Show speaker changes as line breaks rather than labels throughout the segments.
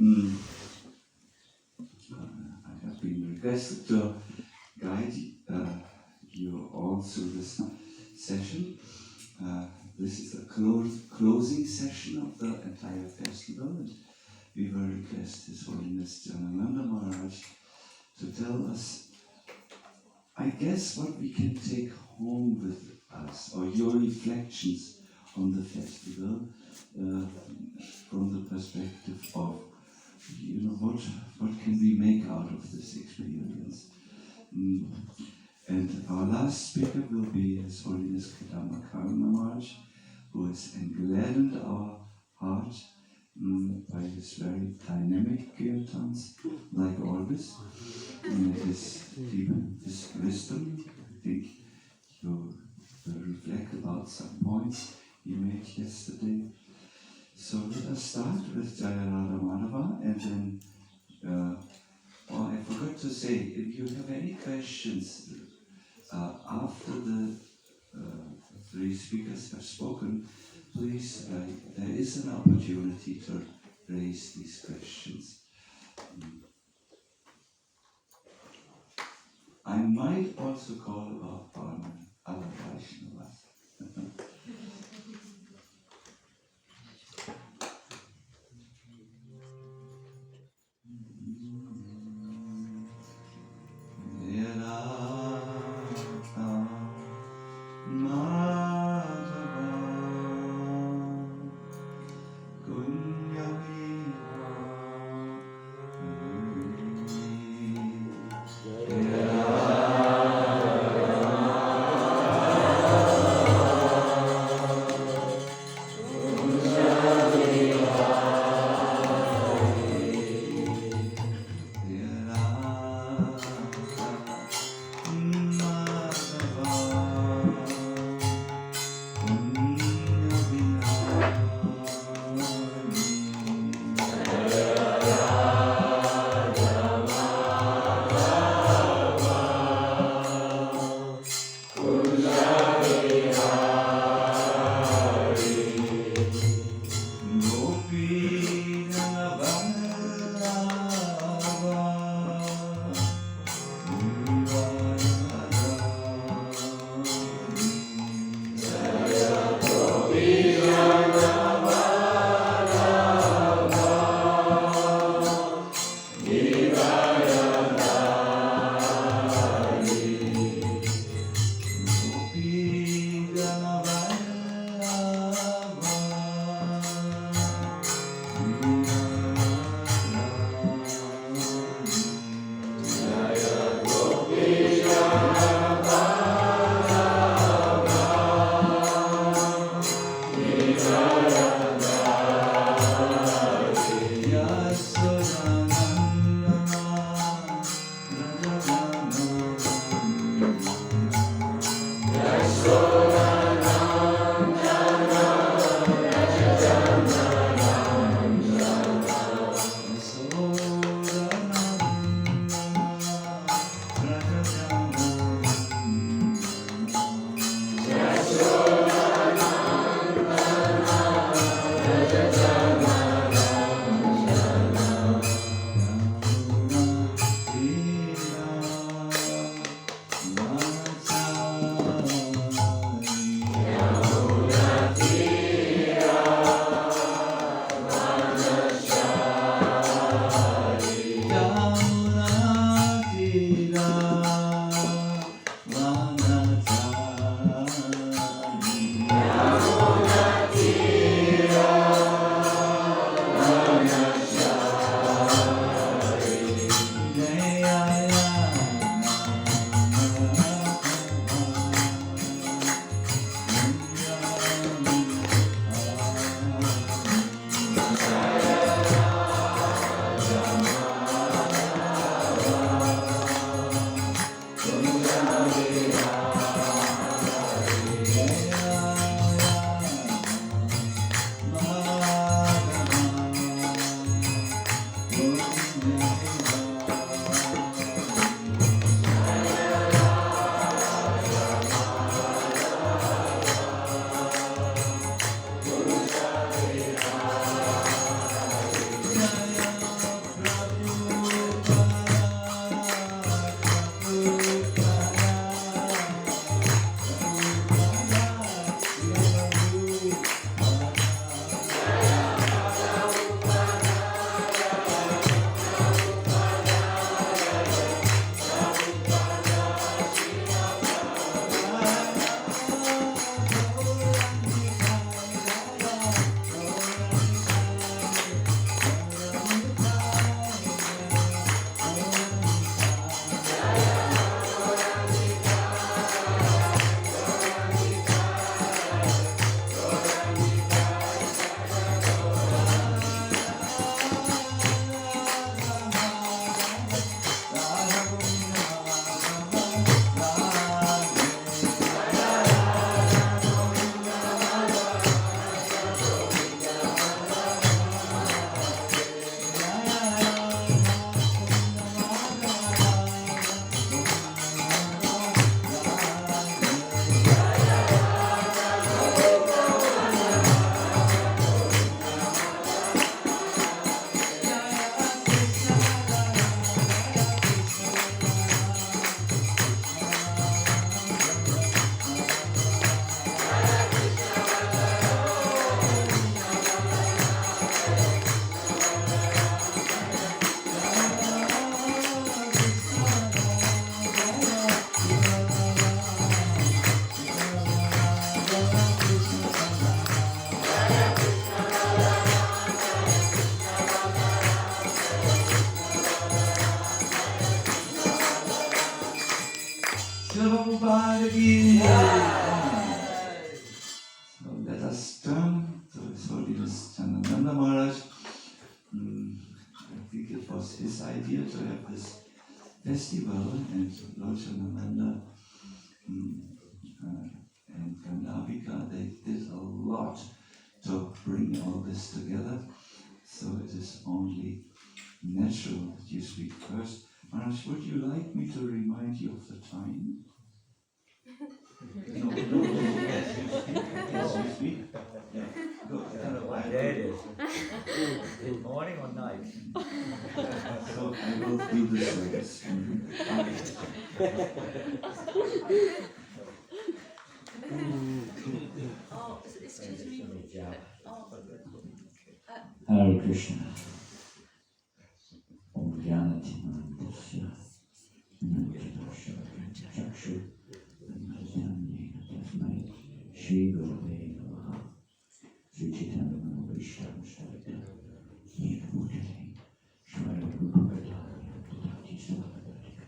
I have been requested to guide you all through this session. This is the closing session of the entire festival, and we will request His Holiness Janananda Maharaj to tell us, I guess, what we can take home with us, or your reflections on the festival from the perspective of, what can we make out of this experience. And our last speaker will be His Holiness Kedama Karuna Maharaj, who has engladdened our heart by his very dynamic kirtans, like always, and his wisdom. I think you will reflect about some points he made yesterday. So let us start with Jaya Radha Madhava, and then, I forgot to say, if you have any questions after the three speakers have spoken, please, there is an opportunity to raise these questions. I might also call upon other Vaishnavas. was his idea to have this festival, and Lochanamanda and Gandhavika, they did a lot to bring all this together. So it is only natural that you speak first. Maharaj, would you like me to remind you of the time? No, yes, you speak. Yes, you speak. Yeah, good.
I don't know what day it is. Is it morning or night?
So I will do the service.
Oh, excuse me.
Hare Krishna. Om Jnanatimandasya Nanjadasya Chakshu Anjanyena Tasmai Shri Gurave Namaha Sri Chaitanya Manobhishtam Sarita Nina Mudale Shmara Rupagadaya Tati Samadhika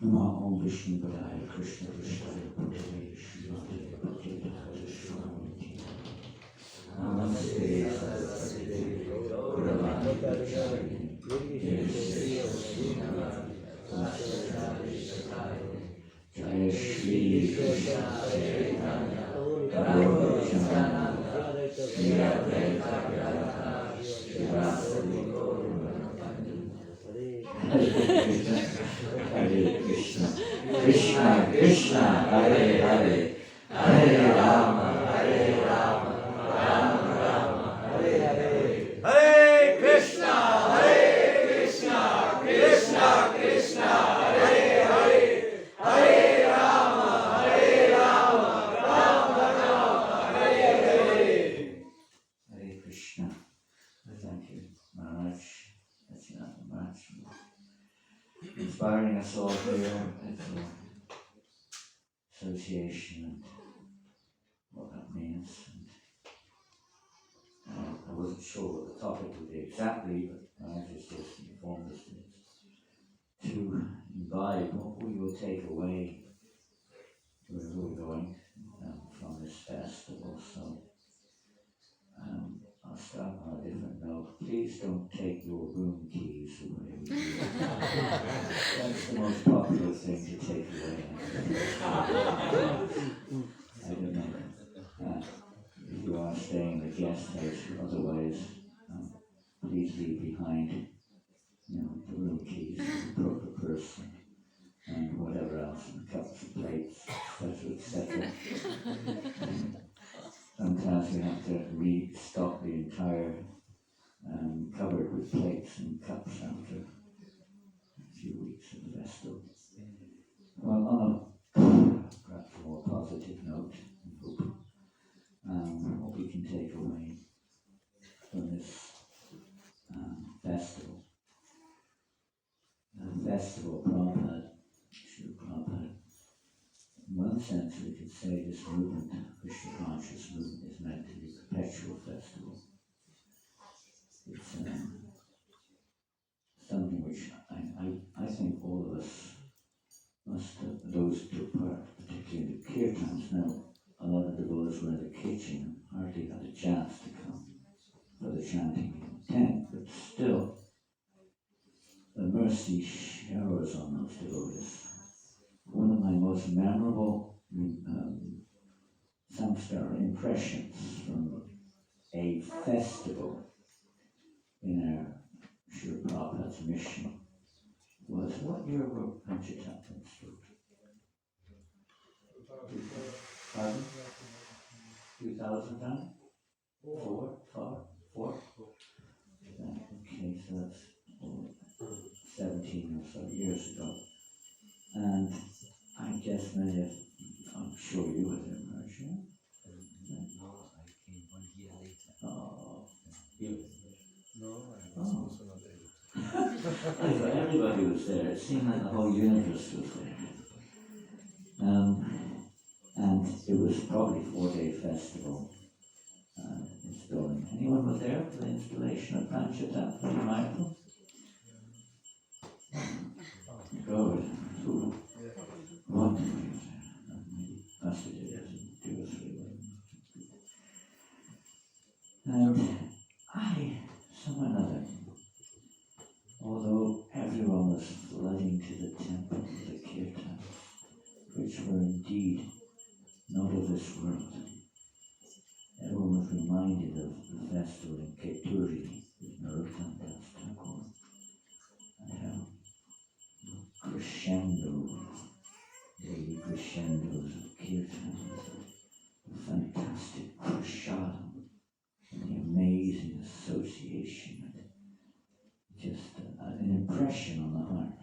Nama Om Vishnu Padaya Krishna Vishnaya Bhutale Shri Madhya Bhakti Swami Namaste Saraswati Devi Gauravani Prachari Jaya Shri Krishna Chaitanya Prabhu Nityananda Shri Advaita Gadadhar Srivasadi Gauravani Hare Krishna Krishna Krishna Hare Hare Hare Rama Hare Rama
Hare Krishna, Krishna Krishna, Hare Hare, Hare Rama, Rama Rama, Hare Hare.
Hare Krishna. Thank you, Maharaj. That's not much. Inspiring us all here at the association and what that means. I wasn't sure what the topic would be exactly, but Maharaj just informed us to imbibe what we will take away wherever we're going from this festival. So I'll start on a different note. Please don't take your room keys away with you. That's the most popular thing to take away. I don't know. If you are staying in a guest house or otherwise, please leave behind, the room keys, the proper person, and whatever else, and cups, plates, etc. Sometimes we have to restock the entire cupboard with plates and cups after a few weeks of the festival. Well, on a perhaps a more positive note, I hope, what we can take away from this festival. The festival, Prabhupada, Srila Prabhupada, in one sense we could say this movement, Krishna conscious movement, is meant to be a perpetual festival. It's something which I think all of us must have, those who took part, particularly in the kirtans. Now, a lot of the devotees were in the kitchen and hardly had a chance to come for the chanting intent, but still, the mercy showers on those devotees. One of my most memorable samskara impressions from a festival in our Srila Prabhupada's mission was, what year were Panchatattva installed? Pardon? 2000? Four? Okay, so that's 17 or so years ago. And I guess many of, I'm sure you were there, weren't you?
No, I came 1 year later.
Oh, you?
No, I
Oh.
also not able to.
I thought everybody was there. It seemed like the whole universe was there. And it was probably a 4-day festival installing. Anyone was there for the installation of Panchatattva in Mayapur? Good. Who? Wonderful. Maybe must have did 2 or 3 And someone other impression on the heart.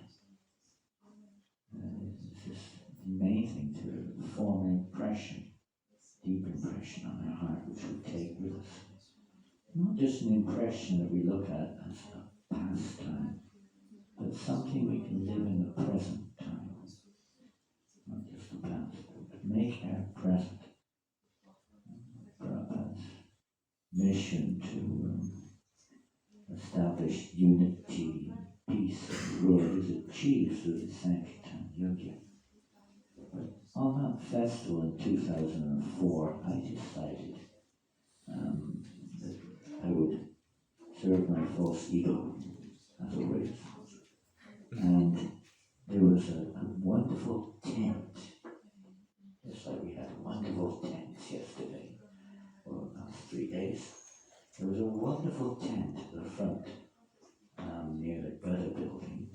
It's just the main thing to form an impression, deep impression on our heart, which we take with us. Not just an impression that we look at as a pastime, but something we can live in the present time. Not just the past, but make our present. Prabhupada's mission to establish unity and peace in the world is achieved through the Sankirtan Yoga. But on that festival in 2004, I decided that I would serve my false ego, as always. And there was a wonderful tent, just like we had wonderful tents yesterday, or the last 3 days. There was a wonderful tent at the front, near the Buddha building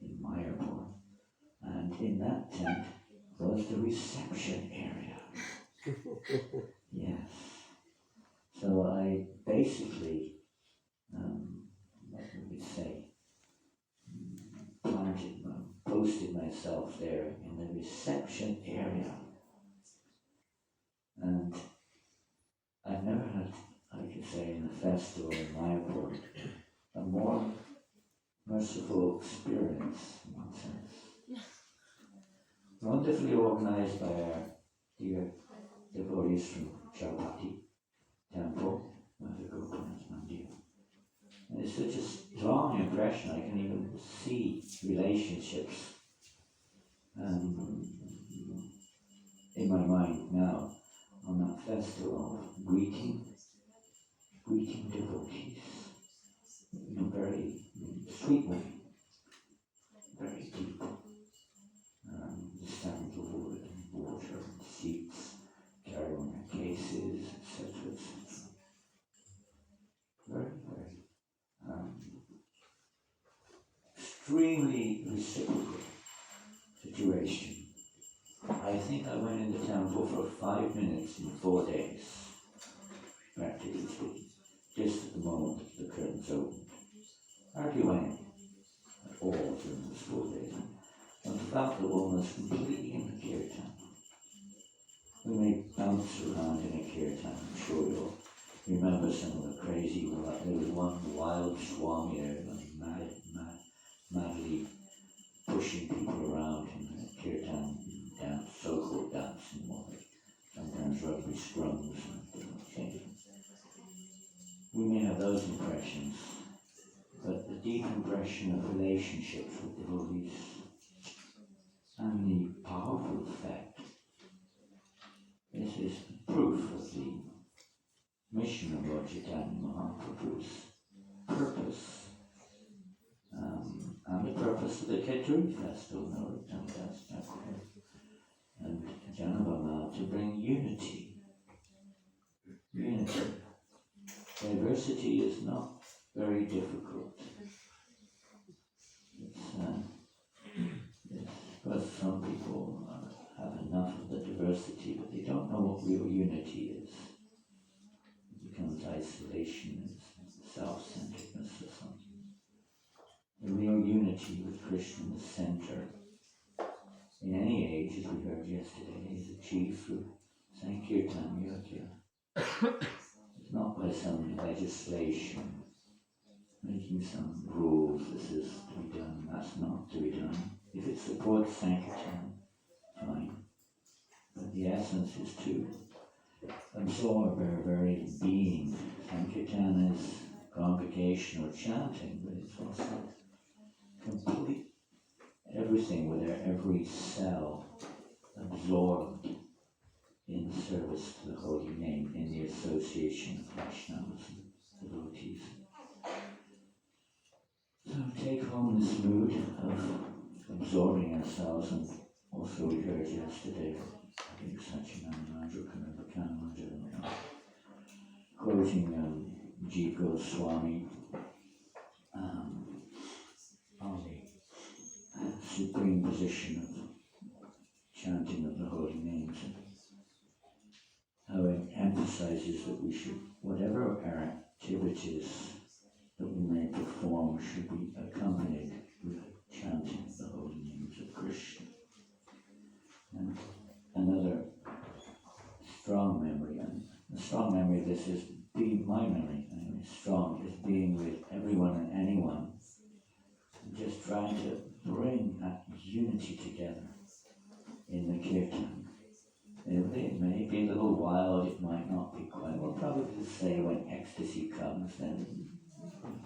in Mayapur. And in that tent was the reception area. Yes. So I basically, what would we say, posted myself there in the reception area. And I've never had, I could say, in a festival in Mayapur, a more merciful experience, in one sense. Wonderfully organized by our dear devotees from Chowpatty Temple, Mother Gopina's Mandir. And it's such a strong impression, I can even see relationships in my mind now on that festival, greeting devotees in a very sweet way, very deep. Standing the wood and water and seats, carrying their cases, etc., etc. Very, extremely reciprocal situation. I think I went in the temple for 5 minutes in 4 days, practically speaking, just at the moment the curtains opened. Hardly went in at all during those 4 days. And felt the almost completely in the kirtan. We may bounce around in a kirtan, I'm sure you'll remember some of the crazy, there was one wild Swami there, madly pushing people around in the kirtan dance, so-called dancing, or sometimes rugby scrums and different things. We may have those impressions, but the deep impression of relationships with devotees and the powerful effect. This is proof of the mission of Lord Chaitanya Mahaprabhu's purpose, and the purpose of the Kheturi festival, and Janavama, to bring unity. Unity. Diversity is not very difficult. But some people have enough of the diversity, but they don't know what real unity is. It becomes isolation, self-centeredness or something. The real unity with Krishna in the center, in any age, as we heard yesterday, is achieved through Sankirtan Yoga. It's not by some legislation, making some rules, this is to be done, that's not to be done. If it supports Sankirtan, fine. But the essence is to absorb our very being. Sankirtan is congregational chanting, but it's also complete everything with our every cell absorbed in service to the holy name, in the association of Vaishnavas and devotees. So take home this mood of absorbing ourselves, and also we heard yesterday, I think Satchidananda quoting G. Goswami on the supreme position of chanting of the holy names, and how it emphasizes that we should, whatever our activities that we may perform, should be accompanied this is my memory, strong, is being with everyone and anyone, and just trying to bring that unity together in the kirtan. It may be a little wild, it might not be quite. We'll probably say when ecstasy comes, then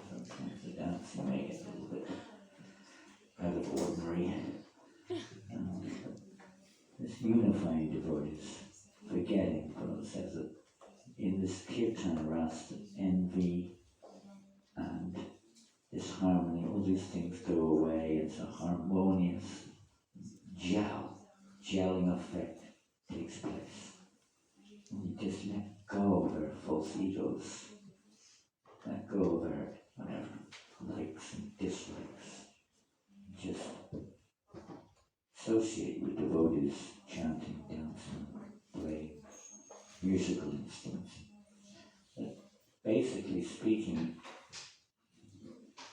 sometimes the dancing may get a little bit out of ordinary. This unifying devotees, forgetting, Prabhupada says that in this kirtan rasa, envy and this harmony, all these things go away. It's a harmonious gelling effect takes place. And you just let go of their false egos, let go of their whatever, likes and dislikes. Just associate with devotees chanting, dancing, playing musical instruments. But basically speaking,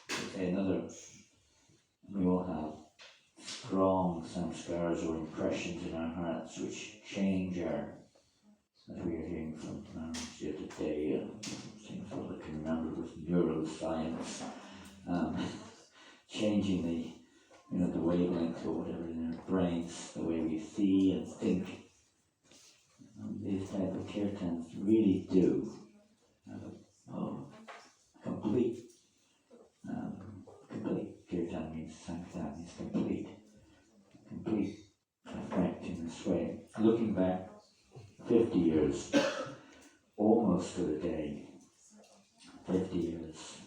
to say another, we all have strong samskaras or impressions in our hearts which change our, as we are hearing from Maharaj the other day, things all I can remember was neuroscience, changing the wavelength or whatever in our brains, the way we see and think. These type of kirtans really do have a complete kirtan means sankirtan means complete effect in this way. Looking back 50 years, almost to the day, 50 years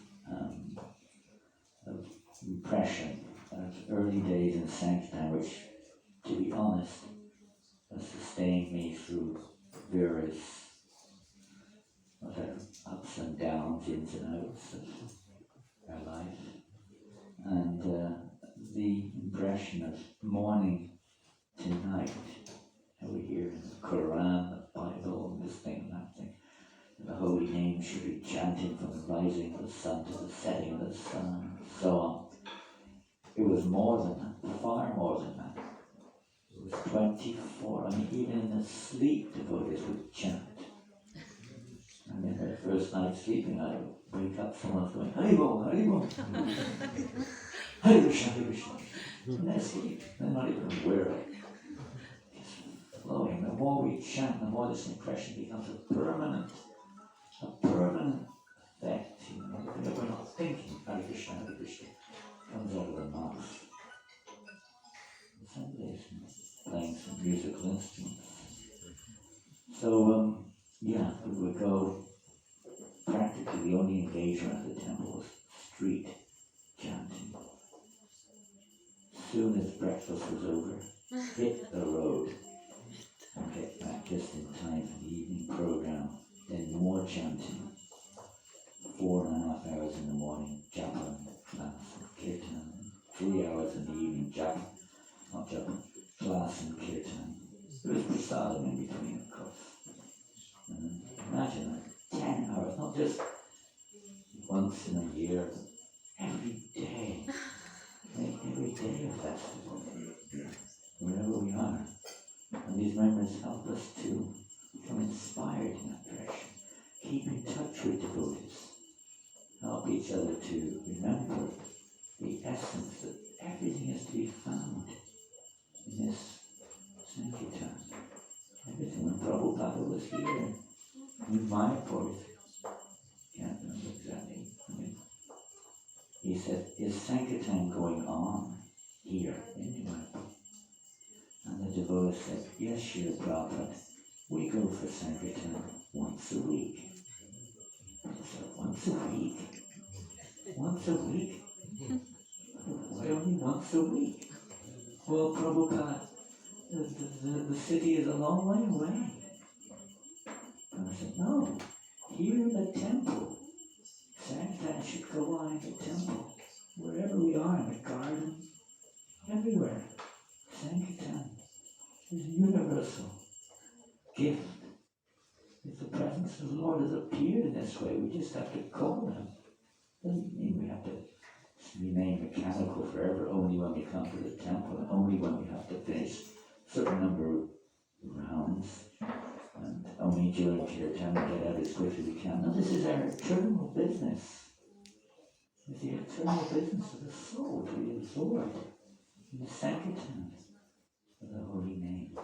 of impression of early days in sankirtan, which, to be honest, has sustained me through various ups and downs, ins and outs of our life. And the impression of morning to night, how we hear in the Quran, the Bible, and this thing and that thing, and the holy name should be chanted from the rising of the sun to the setting of the sun, and so on. It was more than that, far more than that. It was 24, even in the sleep, devotees would chant. And in their first night sleeping, I would wake up, someone's going, Haribol, Haribol. Hare Krishna, Hare Krishna. And they're asleep, they're not even aware of it. Just flowing. The more we chant, the more this impression becomes a permanent effect. We're not thinking Hare Krishna, Hare Krishna. It comes out of the mouth. Somebody's playing some musical instruments. So, we would go, practically the only engagement at the temple was street chanting. As soon as breakfast was over, hit the road and get back just in time for the evening program. Then more chanting. 4.5 hours in the morning, japa class and kirtan. 3 hours in the evening, class and kirtan. There was prasadam in between, of course. And imagine that, 10 hours, not just once in a year, every day. Make every day a festival, wherever we are. And these memories help us to become inspired in that direction. Keep in touch with devotees. Help each other to remember the essence that everything is to be found in this Sankirtan. Everything. When Prabhupada was here in Mayapur, can't remember exactly. He said, is Sankirtan going on here in Mayapur? And the devotees said, yes, Srila Prabhupada, we go for Sankirtan once a week. I said, once a week? Once a week? Why only once a week? Well, Prabhupada, the city is a long way away. And I said, no, here in the temple. Sankirtan should go on in the temple. Wherever we are, in the garden, everywhere. Sankirtan is a universal gift. If the presence of the Lord has appeared in this way, we just have to call him. Doesn't mean we have to remain mechanical forever, only when we come to the temple, and only when we have to finish a certain number of rounds and only during kirtan and get out as quick as we can. No, this is our eternal business. It's the eternal business of the soul to be absorbed in the sankirtan of the holy names.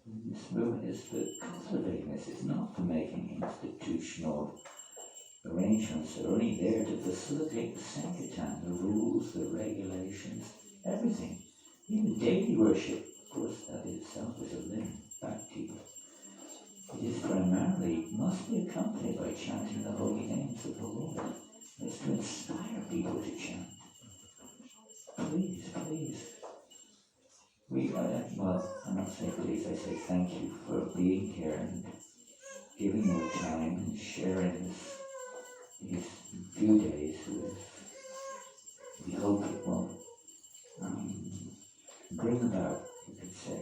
And this movement is for cultivating this. It's not for making institutional arrangements. They're only there to facilitate the sankirtan, the rules, the regulations, everything. Even daily worship, of course, that itself is a limb, bhakti. It is primarily, must be accompanied by chanting the holy names of the Lord. It's to inspire people to chant. Please, please. Well, I'm not saying please, I say thank you for being here and giving your time and sharing these few days with. We hope it will bring about, you could say,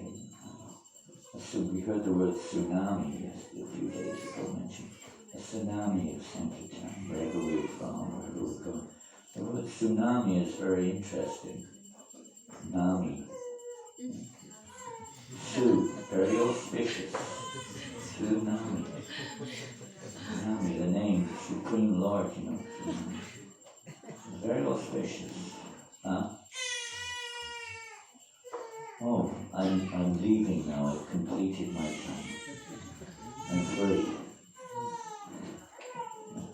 so we heard the word tsunami a few days ago mentioned. A tsunami of sankirtan, wherever we're from, wherever we're going. The word tsunami is very interesting. Nami. Su, very auspicious. Tsunami. Tsunami, the name, the Supreme Lord, you know. Tsunami. Very auspicious. Oh, I'm leaving now. I've completed my time. I'm free.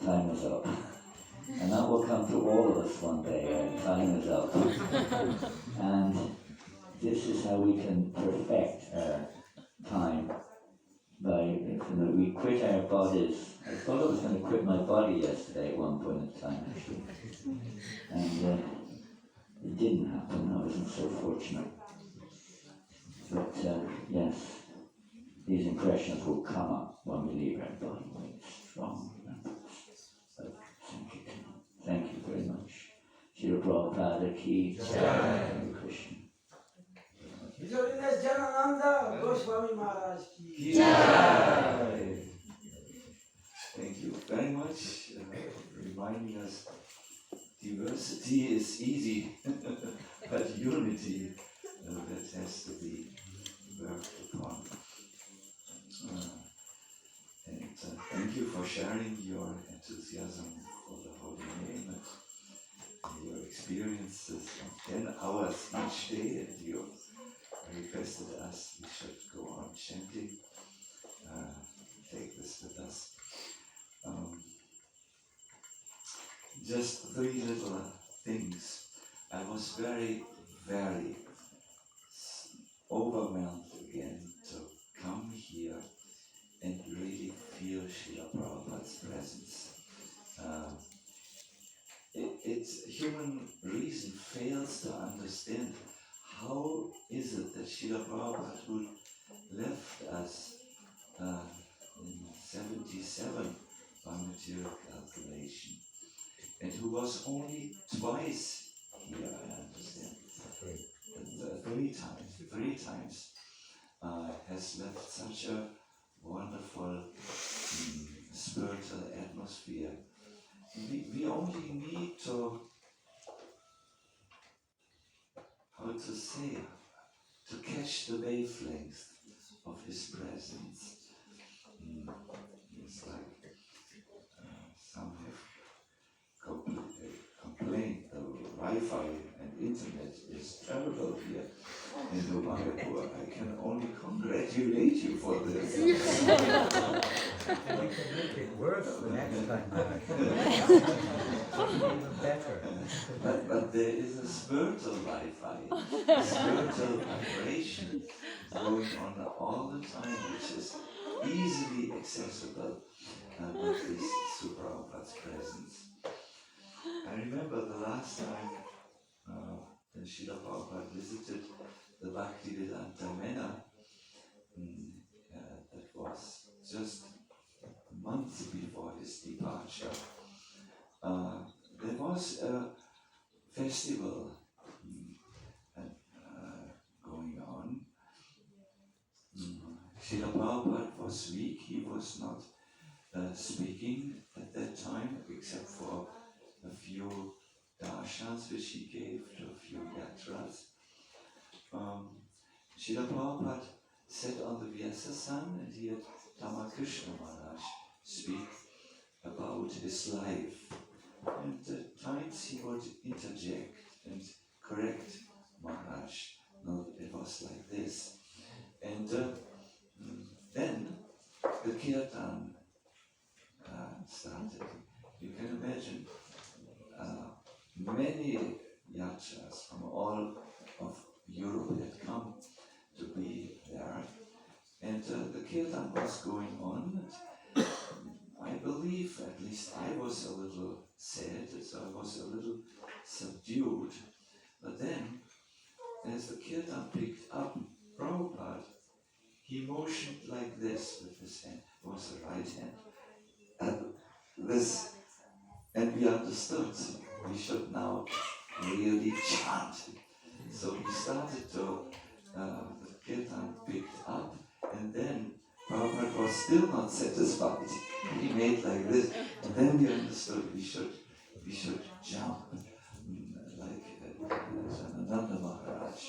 Time is up. And that will come to all of us one day. Time is up. And this is how we can perfect our time. We quit our bodies. I thought I was going to quit my body yesterday at one point in time, actually. And it didn't happen. I wasn't so fortunate. But yes, these impressions will come up when we leave our body when it's strong. But thank you very much. Srila Prabhupada ki jai. Hare Krishna.
His Holiness Janananda Goswami Maharaj ki
Jai. Thank you very much for reminding us diversity is easy, but unity that has to be worked upon. And thank you for sharing your enthusiasm for the holy name and your experiences of 10 hours each day, and you requested us we should go on chanting. Take this with us. Just 3 little things. I was very, very overwhelmed again to come here and really feel Srila Prabhupada's presence. Human reason fails to understand how is it that Srila Prabhupada, who left us in 77 by material calculation, and who was only twice here, I understand, 3 times, has left such a wonderful spiritual atmosphere. We only need to, to catch the wavelength of his presence. It's like some have complained the Wi-Fi and internet is terrible here in the Mayapur. I can only congratulate you for this.
We can make it worse the next time. Even better.
But there is a spiritual Wi-Fi, a spiritual vibration going on all the time, which is easily accessible with this Prabhupada's presence. I remember the last time when Srila Prabhupada visited the Bhaktivedanta Mena, that was just months before his departure. There was a festival going on. Srila Prabhupada was weak, he was not speaking at that time, except for a few darshans which he gave to a few yatras. Srila Prabhupada sat on the Vyasasan and he had Ramakrishna Maharaj speak about his life. And at times he would interject and correct Maharaj. No, it was like this. And then the kirtan started. You can imagine many yachas from all of Europe had come to be there. And the kirtan was going on. I believe, at least I was a little sad, so I was a little subdued. But then, as the kirtan picked up Prabhupada, he motioned like this with his hand. It was the right hand. This, and we understood we should now really chant. So we started to, the kirtan picked up, and then Prabhupada was still not satisfied. He made like this, and then we understood we should jump like Sanananda Maharaj.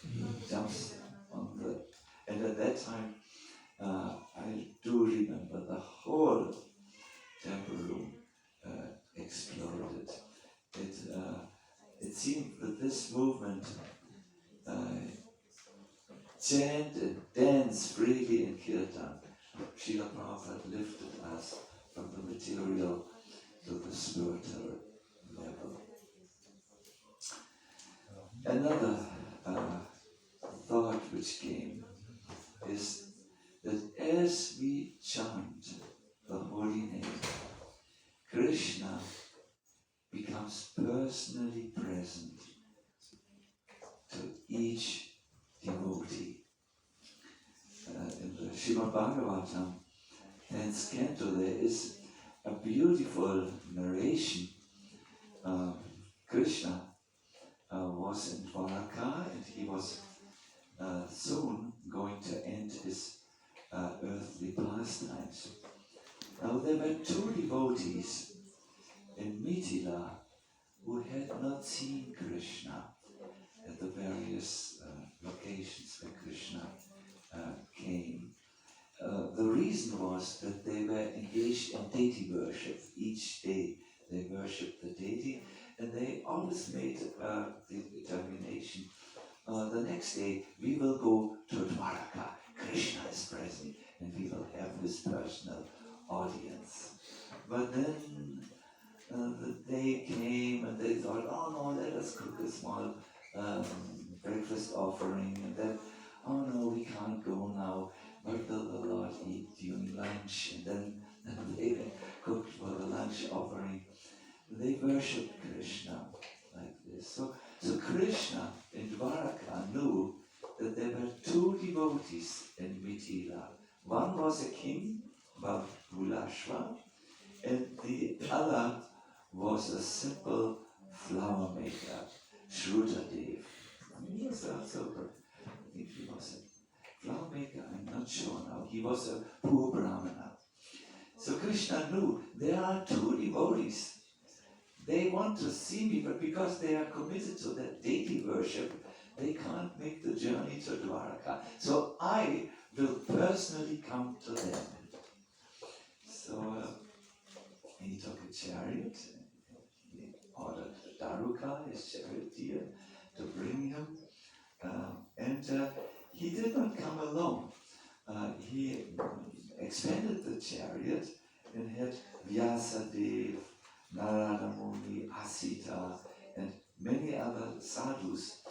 He jumps on the, and at that time I do remember the whole temple room exploded. It seemed that this movement chant and dance freely in kirtan. Srila Prabhupada lifted us from the material to the spiritual level. Another thought which came is that as we chant the holy name, Krishna becomes personally present to each devotee. In the Srimad Bhagavatam, 10th canto, there is a beautiful narration. Krishna was in Dwaraka and he was soon going to end his earthly pastimes. Now there were two devotees in Mithila who had not seen Krishna at the various locations where Krishna came. The reason was that they were engaged in deity worship. Each day they worshipped the deity, and they always made the determination, the next day we will go to Dwaraka. Krishna is present, and we will have his personal audience. But then the day came and they thought, oh no, let us cook a small breakfast offering, and then, oh no, we can't go now, what will the Lord eat during lunch? And then they cooked for the lunch offering. They worshipped Krishna like this. So Krishna in Dwaraka knew that there were two devotees in Mithila. One was a king, Babulashva, and the other was a simple flower maker, Shrudadev. He was also, I think he was a flower maker, I'm not sure now. He was a poor Brahmana. So Krishna knew there are two devotees. They want to see me, but because they are committed to that deity worship, they can't make the journey to Dwaraka. So I will personally come to them. So he took a chariot, he ordered Daruka, his charioteer, to bring him. And he did not come alone. He expanded the chariot and had Vyasadev, Narada Muni, Asita, and many other sadhus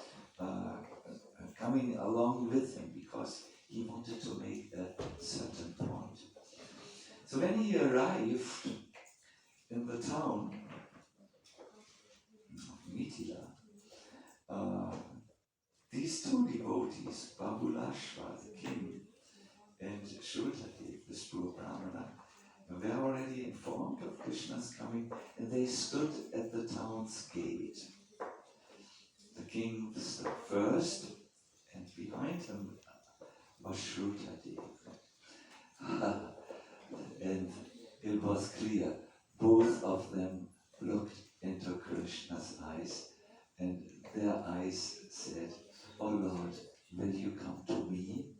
coming along with him because he wanted to make a certain point. So when he arrived in the town of Mithila, these two devotees, Babulashva, the king, and Shrudadev, the poor Brahmana, were already informed of Krishna's coming, and they stood at the town's gate. The king stood first, and behind him was Shrudadev. And it was clear, both of them looked into Krishna's eyes, and their eyes said, "Oh Lord, will you come to me?"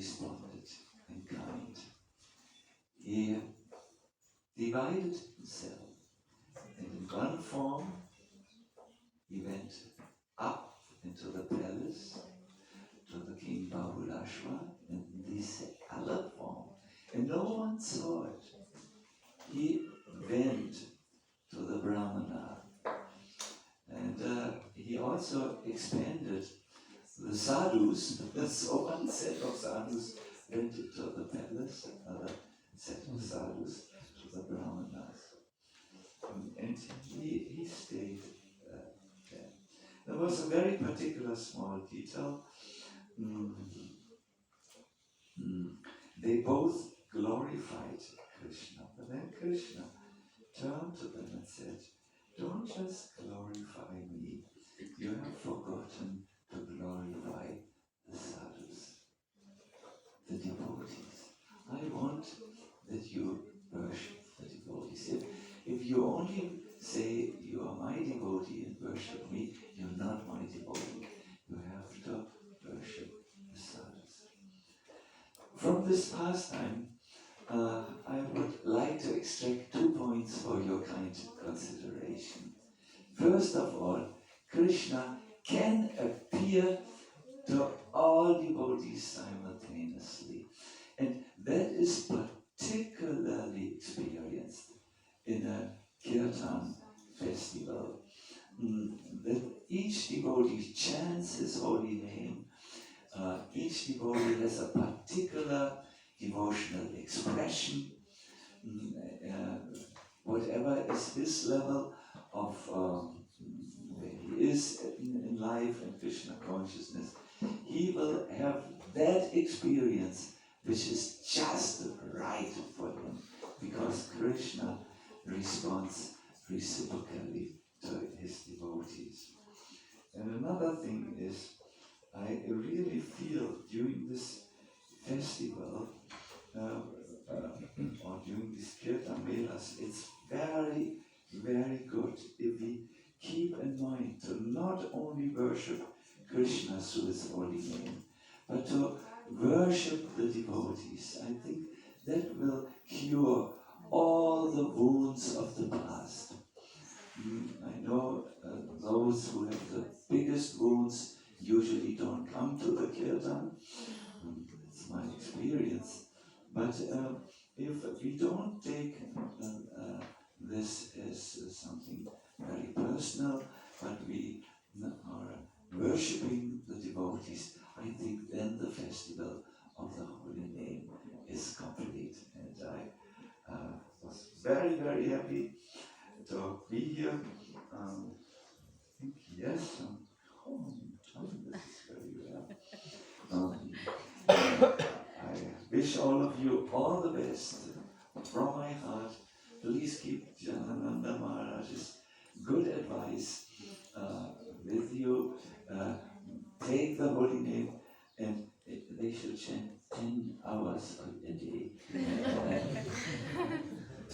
responded in kind. He divided himself, and in one form he went up into the palace to the king Bahulashwa, and in this other form, and no one saw it, he went to the Brahmana. And he also expanded the sadhus. So one set of sadhus went to the palace, another set of sadhus to the Brahmanas. And he stayed there. There was a very particular small detail. They both glorified Krishna, but then Krishna turned to them and said, "Don't just glorify me, you have forgotten to glorify the sadhus, the devotees. I want that you worship the devotees. If you only say you are my devotee and worship me, you're not my devotee. You have to worship the sadhus." From this pastime, I would like to extract 2 points for your kind consideration. First of all, Krishna can appear to all devotees simultaneously, and that is particularly experienced in a kirtan festival. That each devotee chants his holy name. Each devotee has a particular devotional expression. Whatever is his level of where he is in life and Krishna consciousness, he will have that experience which is just right for him, because Krishna responds reciprocally to his devotees. And another thing is, I really feel during this festival or during these kirtan melas, it's very, very good if we keep in mind to not only worship Krishna through his holy name, but to worship the devotees. I think that will cure all the wounds of the past. I know those who have the biggest wounds usually don't come to the kirtan. It's my experience. But if we don't take this as something very personal, but we are worshipping the devotees, I think then the festival of the holy name is complete. And I was very, very happy to be here. I think yes, this is very well. I wish all of you all the best from my heart. Please keep Janananda Maharaj's good advice with you. Take the holy name, and they should chant 10 hours a day.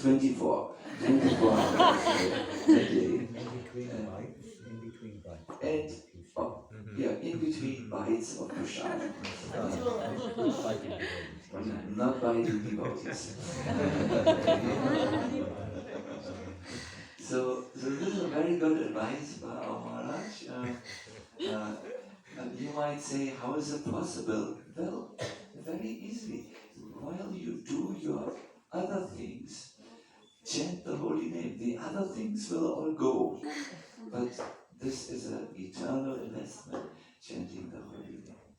24 hours a day.
In between bites.
And in between bites of prasad. Not biting devotees. So this is a very good advice by our Maharaj. You might say, how is it possible? Well, very easily. While you do your other things, chant the holy name. The other things will all go. But this is an eternal investment, chanting the holy name.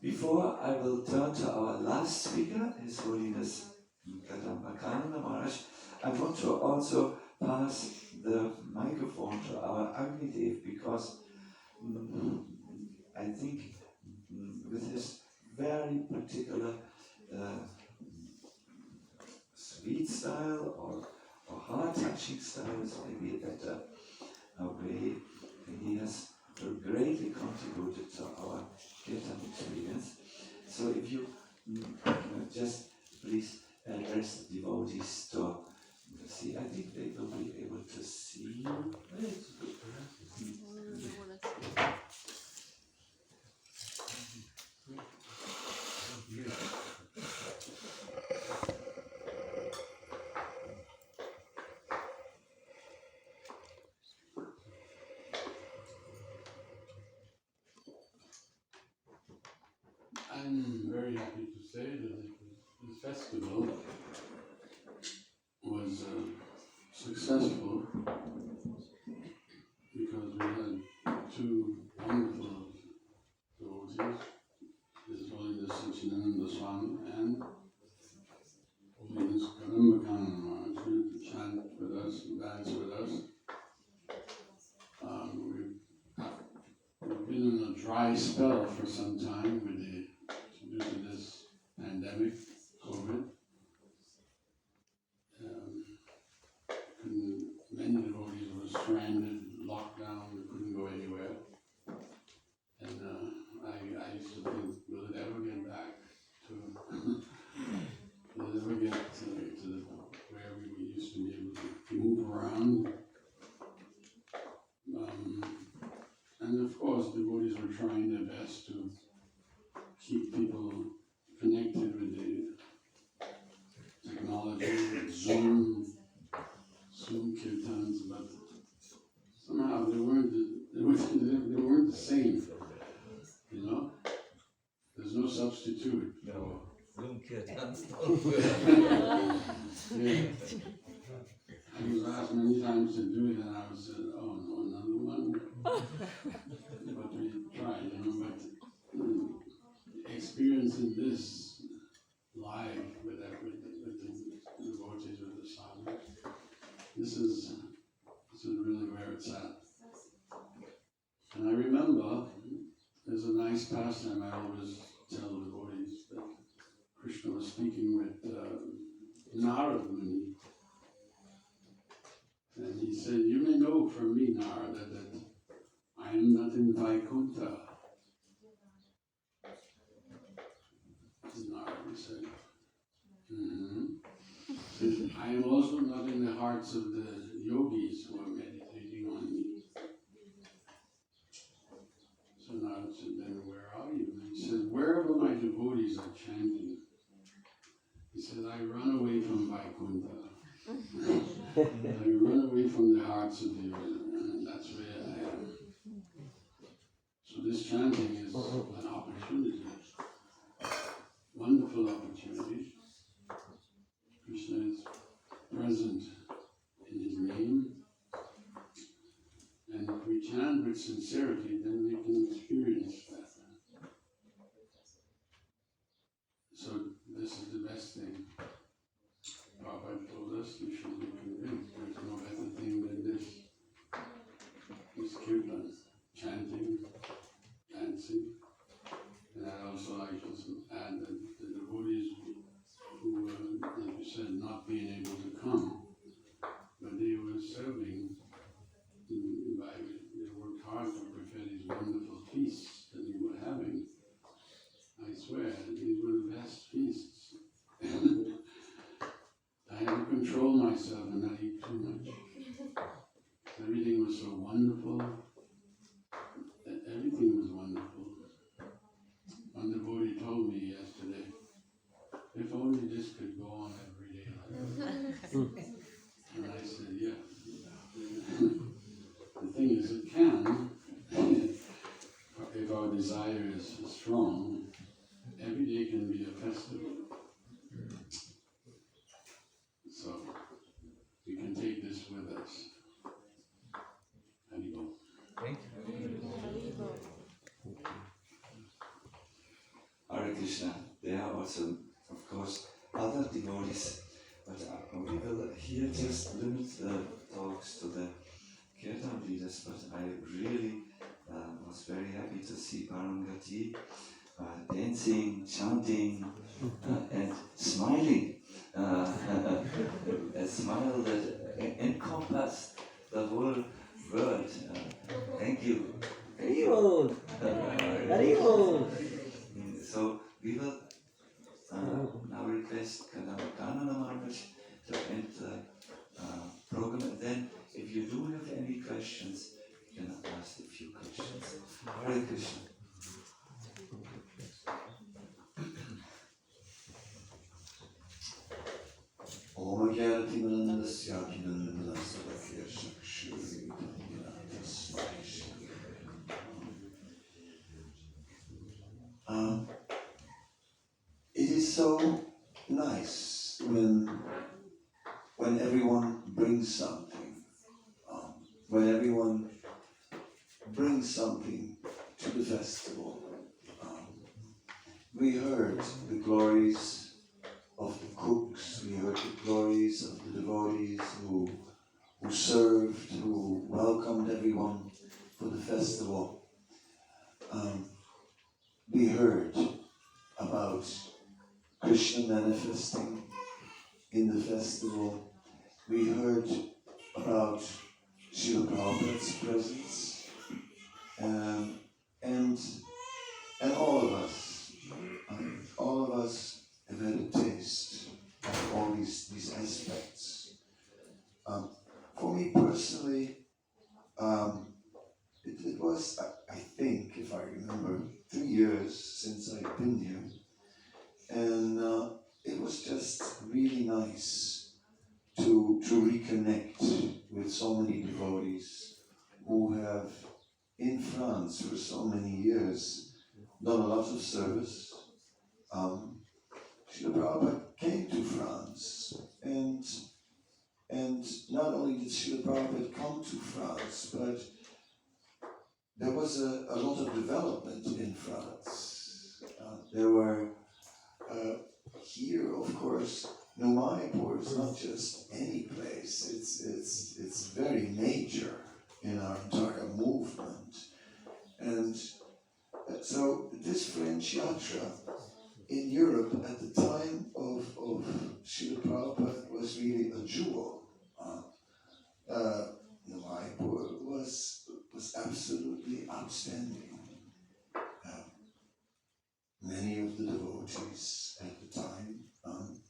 Before I will turn to our last speaker, His Holiness Kadambakananda Maharaj, I want to also pass the microphone to our Agnidev, because I think with his very particular sweet style or heart-touching style is maybe a better way. He has greatly contributed to our kirtan experience. So if you just please address the devotees to see, I think they will be able to see you.
I'm very happy to say that the festival was successful because we had two wonderful devotees, His Holiness Sachinanda Swami and Holiness Kadamba Maharaj, who chant with us and dance with us. We've been in a dry spell for some time due to this pandemic, COVID. Many devotees were stranded, locked down, we couldn't go anywhere. And I used to think, will it ever get back to, will it ever get to where we used to be able to move around? And of course, devotees were trying their best to keep people connected with the technology, with Zoom kirtans, but somehow they weren't the same, you know? There's no substitute.
No, Zoom kirtans.
Yeah. I was asked many times to do it and I was said, oh no, another one. But we tried, you know, but experiencing this live with the devotees, with the sadhus, this is really where it's at. And I remember there's a nice pastime I always tell devotees that Krishna was speaking with Narad Muni. And he said, you may know from me, Narada, that I am not in Vaikuntha. Narada said, said, I am also not in the hearts of the yogis who are meditating on me. So Narada said, then where are you? And he said, wherever my devotees are chanting. He said, I run away from Vaikuntha. I run away from the hearts of the yogis, and that's where I am. So this chanting is an opportunity, wonderful opportunity. Krishna is present in his name, and if we chant with sincerity, then we can experience that. So this is the best thing. Prabhupada told us we should be convinced there's no better thing than this kirtan, chanting, dancing. And I also like to add that the devotees who were, like you said, not being able to come, but they were serving, they worked hard to prepare these wonderful feasts that we were having. I swear, these were the best feasts. I had to control myself and not eat too much. Everything was so wonderful. Everything was wonderful. One devotee told me yesterday, if only this could go on every day like that. And I said, yeah. The thing is, it can, if our desire is strong, every day can be a festival. So, we can take this with us. Haribol.
Thank you.
Hare Krishna. There are also, of course, other devotees, but we will here just limit the talks to the kirtan leaders. But I really was very happy to see Parangati dancing, chanting, and smiling. A smile that encompassed the whole world. Thank you.
Haribol! Haribol!
So we will now request Kadambakana Maharaj to end the program. And then, if you do have any questions, you can ask a few questions. Hare Krishna.
Om Gyati Manandasya Kinandasya Shakshuri we heard the glories of the cooks, we heard the glories of the devotees who served, who welcomed everyone for the festival. We heard about Krishna manifesting in the festival. We heard about Srila Prabhupada's presence, and all of us have had a taste of all these aspects. For me personally, it was, I think, if I remember, 3 years since I've been here, and it was just really nice to reconnect with so many devotees who have in France for so many years done a lot of service. Srila Prabhupada came to France, and not only did Srila Prabhupada come to France, but there was a lot of development in France. There were, here of course, Mayapur is not just any place, it's very major in our entire movement. And so this French yatra in Europe at the time of Srila Prabhupada was really a jewel. Mayapur was absolutely outstanding. Many of the devotees at the time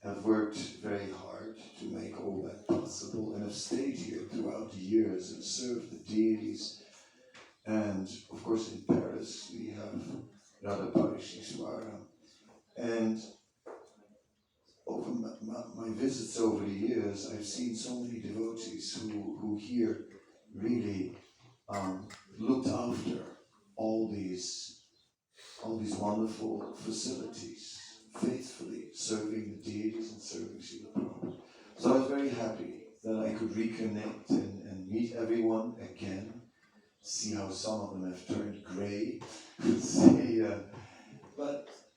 have worked very hard to make all that possible and have stayed here throughout the years and served the deities. And of course in Paris we have Radha Parishishwara. And over my visits over the years, I've seen so many devotees who here really looked after all these wonderful facilities, faithfully serving the deities and serving Srila Prabhupada. So I was very happy that I could reconnect and meet everyone again, see how some of them have turned grey, but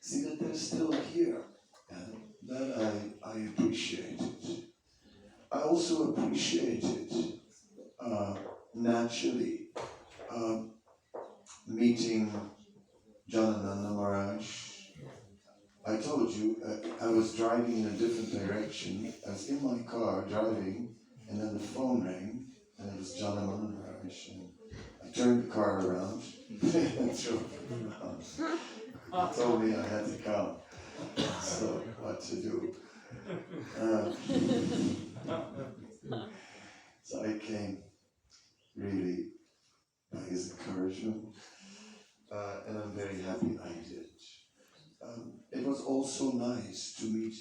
see that they're still here, and that I appreciated. I also appreciated, naturally, meeting Janananda Maharaj. I told you, I was driving in a different direction. I was in my car driving, and then the phone rang, and it was Janananda Maharaj. And I turned the car around and drove around. He told me I had to come. So, what to do? So I came really by his encouragement, and I'm very happy I did. It was also nice to meet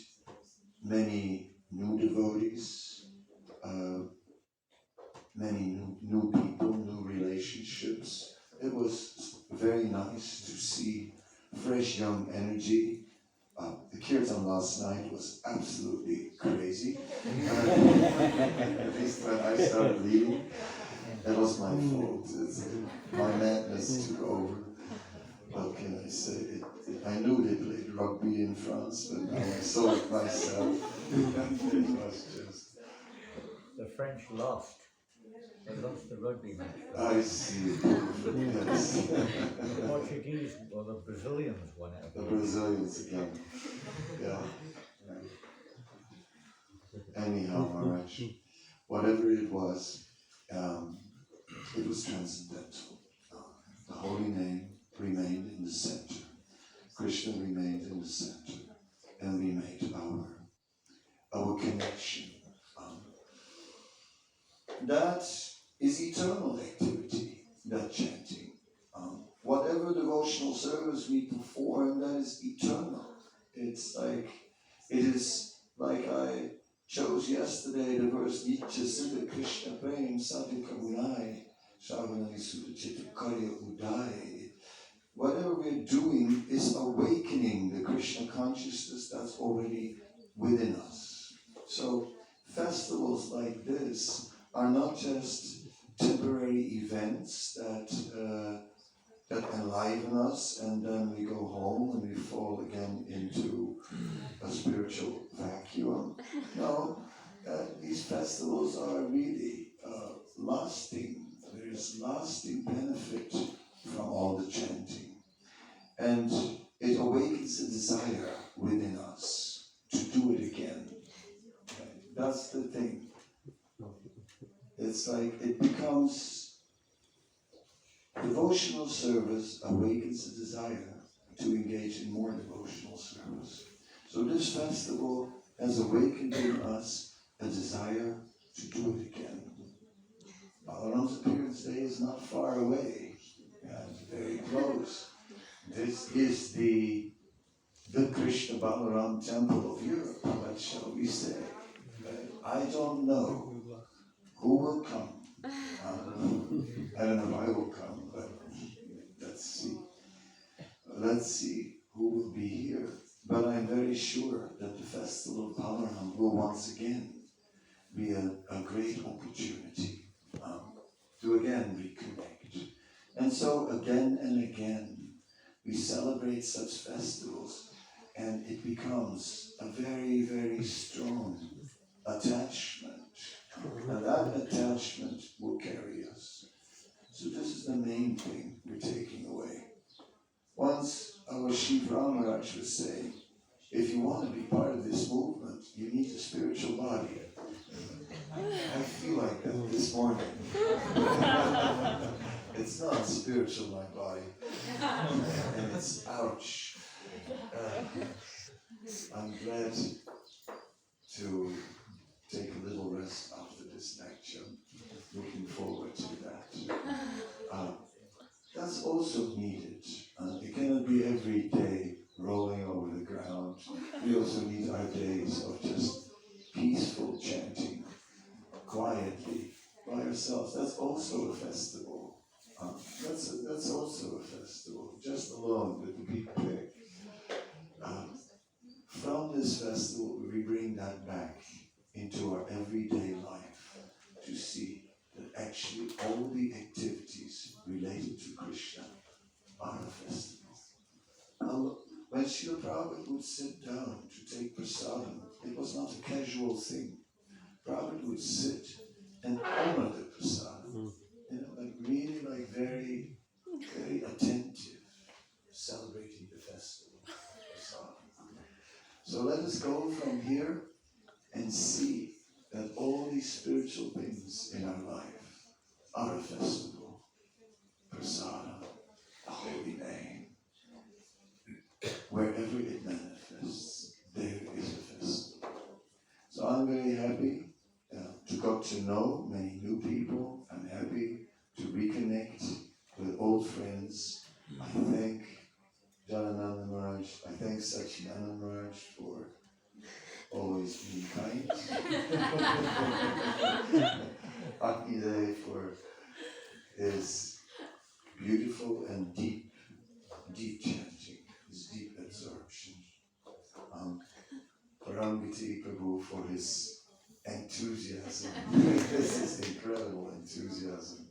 many new devotees, many new people, new relationships. It was very nice to see fresh young energy. The kirtan last night was absolutely crazy. At least when I started leading, that was my fault. My madness took over. What can I say? I knew they played rugby in France, but now I saw it myself. It was just...
The French lost. They lost the rugby match.
I see. Yes.
The Portuguese, or the Brazilians won it.
The Brazilians again. Yeah. Anyhow, Maharaj, whatever it was transcendental. The holy name remained in the center. Krishna remained in the center. And we made our connection. That is eternal activity, that chanting. Whatever devotional service we perform, that is eternal. It is like I chose yesterday the verse Nitya Siddha Krishna Prem Sadhu Karunai Shravanani Sudha Chitta Karya Udai. Whatever we're doing is awakening the Krishna consciousness that's already within us. So festivals like this are not just temporary events that that enliven us, and then we go home and we fall again into a spiritual vacuum. No, these festivals are really lasting. There is lasting benefit from all the chanting. And it awakens a desire within us to do it again. That's the thing. It's like it becomes devotional service awakens a desire to engage in more devotional service. So this festival has awakened in us a desire to do it again. Balaram's appearance day is not far away, and very close. This is the Krishna Balaram temple of Europe, what shall we say? I don't know who will come. I don't know if I will come, but let's see. Let's see who will be here. But I'm very sure that the Festival of Balaram will once again be a great opportunity to again reconnect. And so again and again, we celebrate such festivals, and it becomes a very, very strong attachment. And that attachment will carry us. So this is the main thing we're taking away. Once our Shiv Ramaraj was saying, if you want to be part of this movement, you need a spiritual body. I feel like that this morning. It's not spiritual, my body. And it's ouch. I'm glad to take a little rest after this lecture. Looking forward to that. That's also needed. It cannot be every day rolling over the ground. We also need our days of just peaceful chanting, quietly, by ourselves. That's also a festival. That's also a festival, just alone with the big pig. From this festival, we bring that back into our everyday life to see that actually all the activities related to Krishna are a festival. When Srila Prabhupada would sit down to take prasadam, it was not a casual thing. Prabhupada would sit and honor the prasadam. Like really like very, very attentive, celebrating the festival of prasadam. So let us go from here and see that all these spiritual things in our life are a festival. Prasadam, the holy name. Wherever it manifests, there is a festival. So I'm very happy to got to know many new people. I'm happy to reconnect with old friends. I thank Jalananda Maharaj. I thank Sachinanda Maharaj for always being kind. Agnidev for his beautiful and deep chanting, his deep absorption. Parambiti Prabhu for his enthusiasm. This is incredible enthusiasm.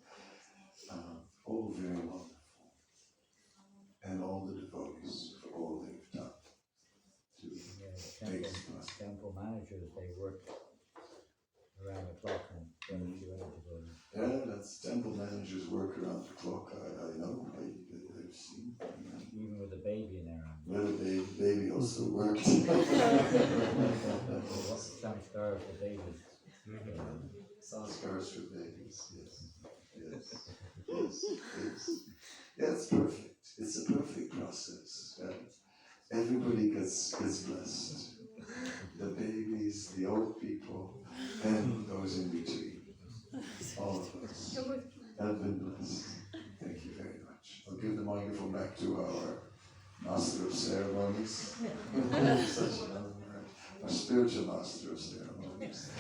All very wonderful. And all the devotees for all they've done to make this possible.
Temple managers, they work around the clock and finish you out to go.
Yeah, that's temple managers work around the clock. I know. I've seen.
Even with the baby in there.
Well, the baby also worked.
Samskar for babies.
Sanskars for babies, yes. Yeah, it's perfect. It's a perfect process. Everybody gets blessed. The babies, the old people, and those in between. All of us have been blessed. Thank you very much. I'll give the microphone back to our Master of Ceremonies. Such our spiritual Master of Ceremonies.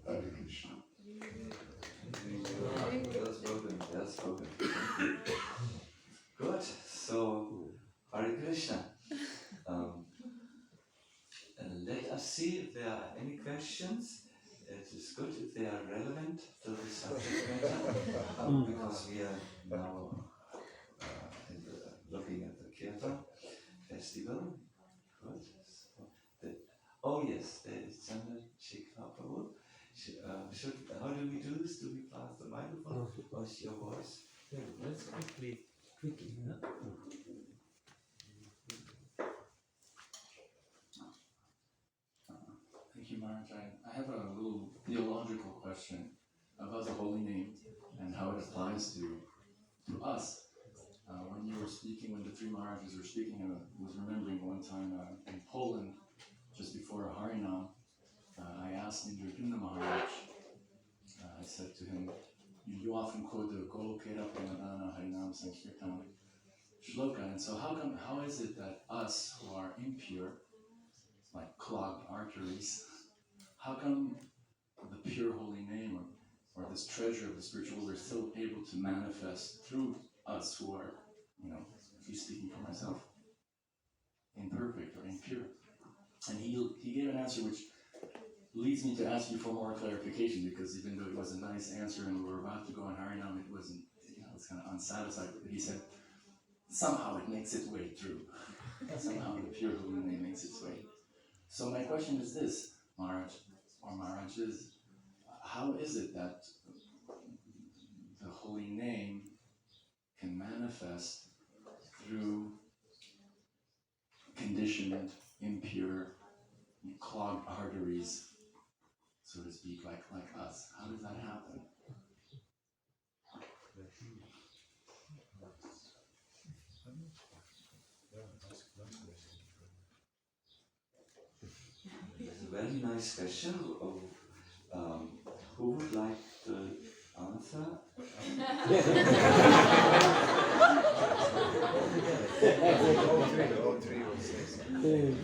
Hare Krishna.
Well spoken. Good. So, Hare Krishna. Let us see if there are any questions. It is good if they are relevant to the subject matter, because we are now looking at the Kirtan festival. Good. So oh yes, there is Chandra Shekhar Prabhu. How do we do this? Do we pass the microphone? Or is your voice?
Let's quickly. Yeah?
Thank you, Maharaj. I have a little theological question about the holy name and how it applies to us. When you were speaking, when the three Maharajas were speaking, I was remembering one time in Poland, just before a Harinam, I asked Indra Maharaj, I said to him, you often quote the Golokera Pramadana Harinam Sankirtan shloka, and so how is it that us who are impure, like clogged arteries, how come the pure holy name or this treasure of the spiritual world is still able to manifest through us who are, at least speaking for myself, imperfect or impure? And he gave an answer which leads me to ask you for more clarification, because even though it was a nice answer and we were about to go on Harinam, it wasn't, it's kind of unsatisfied with it. He said, somehow it makes its way through. Somehow the pure holy name makes its way. So my question is this, Maharaj, or Maharaj, is how is it that the holy name can manifest through conditioned, impure, clogged arteries, so to speak, like us? How does that happen?
That's a very nice question. Who would like to answer?
All three will say something.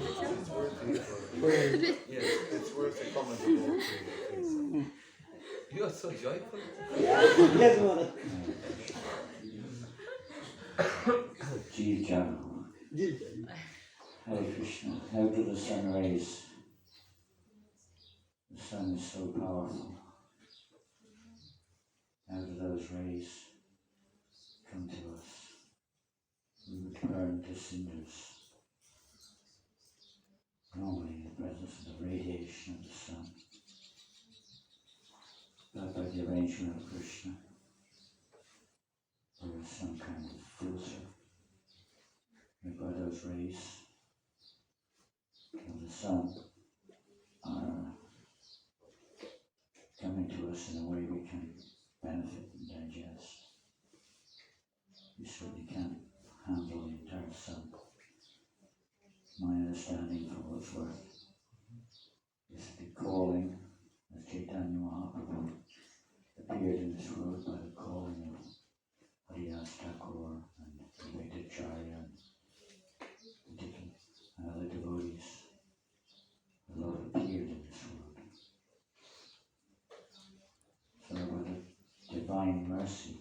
It's worth a comment of all three, please.
You are so joyful.
Yes, Maharaj.
Jeev Jana. Hare Krishna. How do the sun rays? The sun is so powerful. How do those rays come to us? We would burn to cinders. Normally in the presence of the radiation of the sun. But by the arrangement of Krishna, there is some kind of filter whereby those rays of the sun are coming to us in a way we can benefit and digest. We certainly can't handle the entire sun. My understanding, for what it's worth, is that the calling, as Chaitanya Mahaprabhu appeared in this world by the calling of Haridas Thakur and Vedacharya and other devotees. The Lord appeared in this world. So with a divine mercy,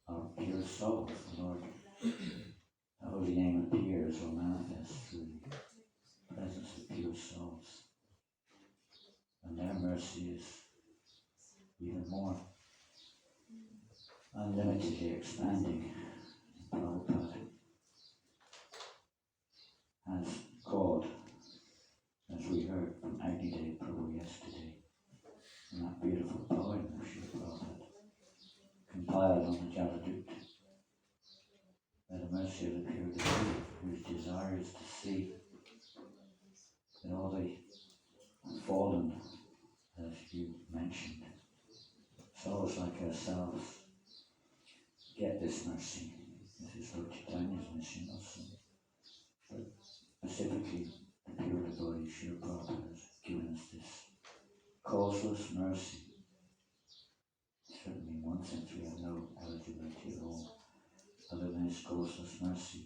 our pure souls, the Lord, the holy name appears or manifests through the presence of pure souls. And their mercy is even more unlimitedly expanding. Prabhupada has called, as we heard from Agnidev Prabhu yesterday, in that beautiful poem of Srila Prabhupada, compiled on the Jaladut, by the mercy of the pure devotee, whose desire is to see that all the fallen, as you mentioned, souls like ourselves, get this mercy. This is Lord Chaitanya's mission also. But specifically, the pure devotee, Srila Prabhupada, has given us this causeless mercy. Certainly, in one sense, we have no eligibility at all, other than his causeless mercy.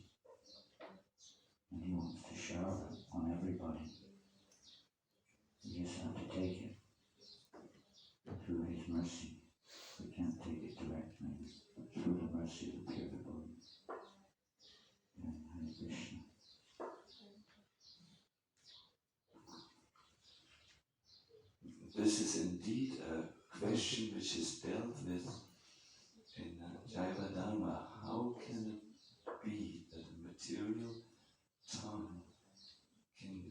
And he wants to shower it on everybody. We just have to take it through his mercy. We can't take it directly, but through the mercy of the pure devotee. Hare Krishna.
this is indeed a question which is dealt with in Jaiva Dharma. How can it be that a material tongue can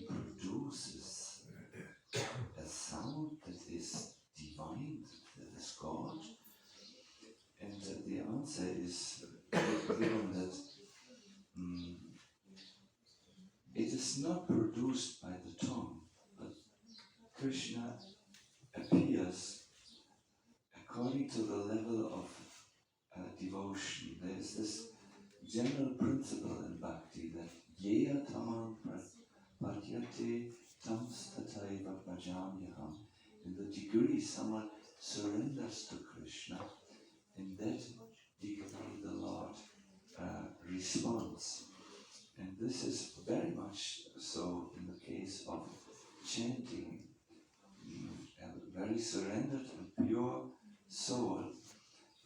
produce a sound that is divine, that is God? And the answer is given that it is not produced by the tongue, but Krishna appears according to the level of devotion. There is this general principle in bhakti that yeya tamam pratyate tams tataiva bhajamyaham. In the degree someone surrenders to Krishna, in that degree the Lord responds. And this is very much so in the case of chanting. A very surrendered and pure soul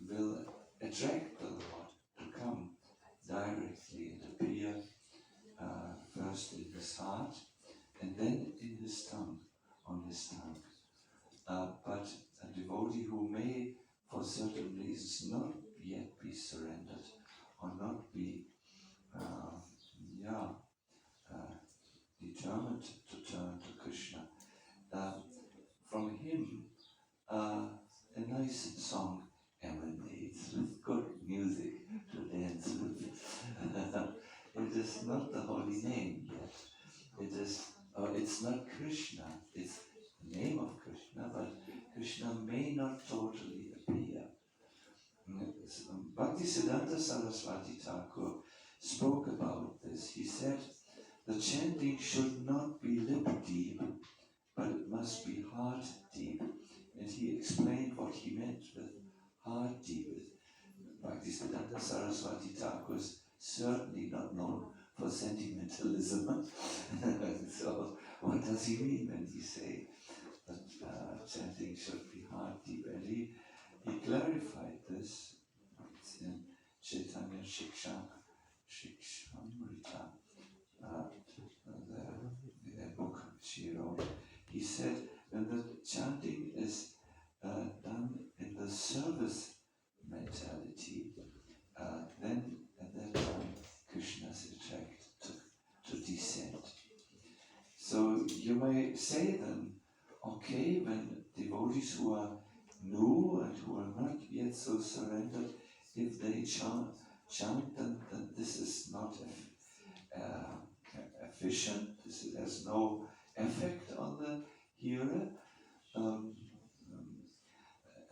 will attract the Lord to come directly and appear first in his heart and then in his tongue, on his tongue. But a devotee who may, for certain reasons, not yet be surrendered or not be determined to turn to Krishna, from him a nice song emanates with good music to dance with. It is not the holy name yet. It's not Krishna. It's the name of Krishna, but Krishna may not totally appear. Bhaktisiddhanta Saraswati Thakur spoke about this. He said, the chanting should not be lip deep, but it must be heart deep. And he explained what he meant with heart deep. Bhaktisiddhanta Saraswati Thakur is certainly not known for sentimentalism. So what does he mean when he say that chanting should be heart deep? And he clarified this. It's in Chaitanya Shikshamrita, the book she wrote. He said when the chanting is done in the service mentality, then at that time Krishna is attracted to descend. So you may say then, okay, when devotees who are new and who are not yet so surrendered, if they chant then this is not efficient, this has no effect on the hearer.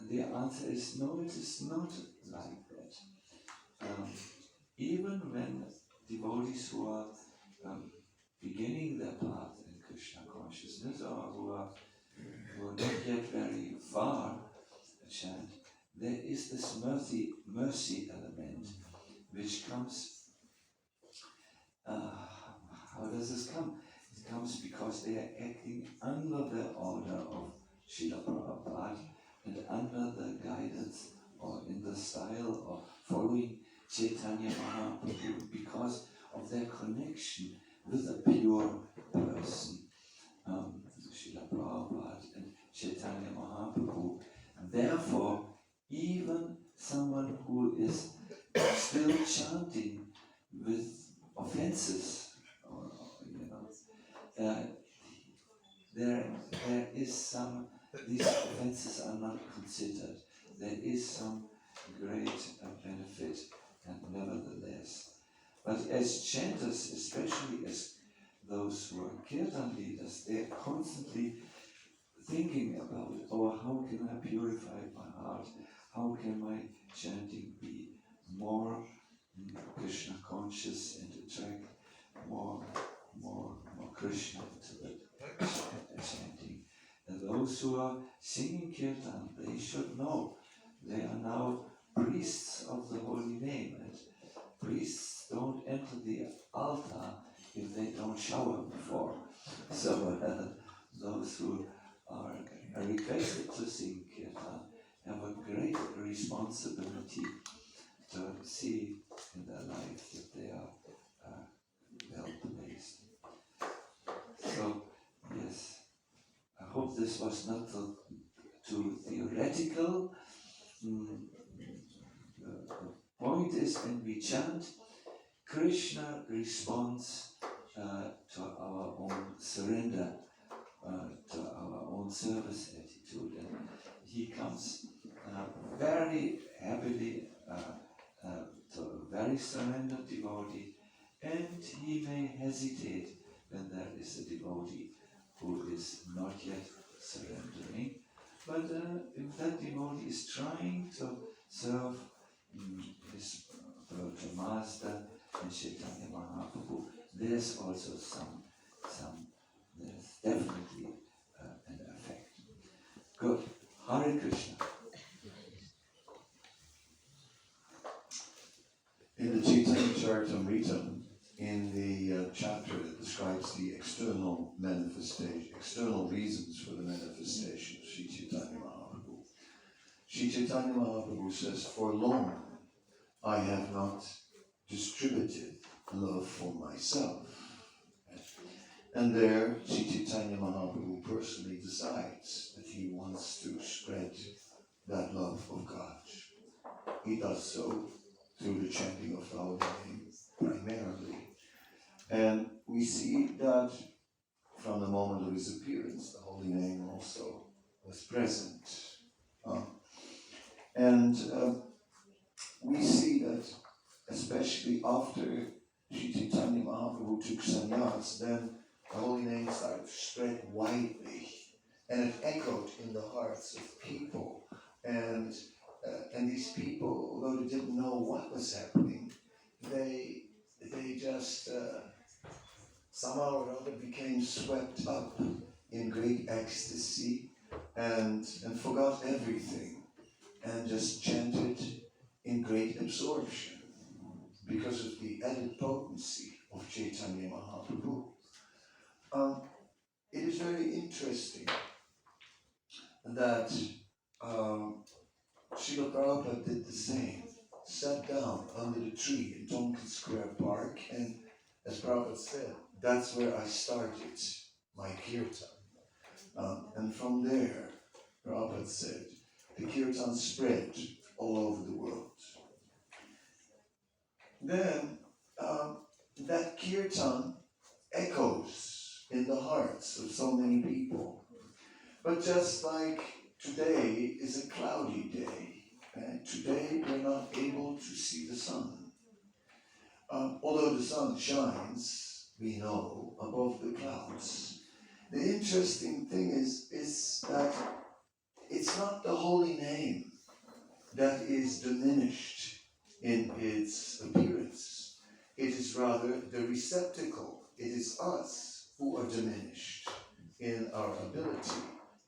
The answer is no, it is not like that. Even when devotees who are beginning their path in Krishna consciousness or who are not yet very far chant, there is this mercy element which comes. How does this come? It comes because they are acting under the order of Srila Prabhupada and under the guidance or in the style of following Chaitanya Mahaprabhu because of their connection with a pure person, Srila Prabhupada and Chaitanya Mahaprabhu. And therefore, even someone who is still chanting with offenses, there is some, these offenses are not considered. There is some great benefit, and nevertheless. But as chanters, especially as those who are kirtan leaders, they are constantly thinking about, how can I purify my heart? How can my chanting be more Krishna conscious and attract more Krishna to the chanting? And those who are singing kirtan, they should know they are now priests of the holy name, and priests don't enter the altar if they don't shower before. So those who are requested to sing kirtan have a great responsibility to see in their life that they are well placed. So yes, I hope this was not too theoretical. The point is, when we chant, Krishna responds to our own surrender, to our own service attitude, and he comes very happily to a very surrendered devotee, and he may hesitate when there is a devotee who is not yet surrendering. But if that devotee is trying to serve his spiritual master and Chaitanya Mahaprabhu, there's also there's definitely an effect. Good. Hare Krishna.
In the Chaitanya Charitamrita, in the chapter that describes the external manifestation, external reasons for the manifestation of Sri Chaitanya Mahaprabhu, Sri Chaitanya Mahaprabhu says, "For long I have not distributed love for myself." And there, Sri Chaitanya Mahaprabhu personally decides that he wants to spread that love of God. He does so through the chanting of the Holy Name primarily. And we see that from the moment of his appearance, the Holy Name also was present. We see that especially after Sri Chaitanya Mahaprabhu took sannyas, then the Holy Name started to spread widely, and it echoed in the hearts of people. And these people, although they didn't know what was happening, they just somehow or other became swept up in great ecstasy and forgot everything and just chanted in great absorption because of the added potency of Chaitanya Mahaprabhu. It is very interesting that Srila Prabhupada did the same, sat down under the tree in Tompkins Square Park, and as Prabhupada said, that's where I started my kirtan. And from there, Prabhupada said, the kirtan spread all over the world. Then, that kirtan echoes in the hearts of so many people. But just like today is a cloudy day, today we're not able to see the sun. Although the sun shines, we know, above the clouds. The interesting thing is that it's not the holy name that is diminished in its appearance. It is rather the receptacle. It is us who are diminished in our ability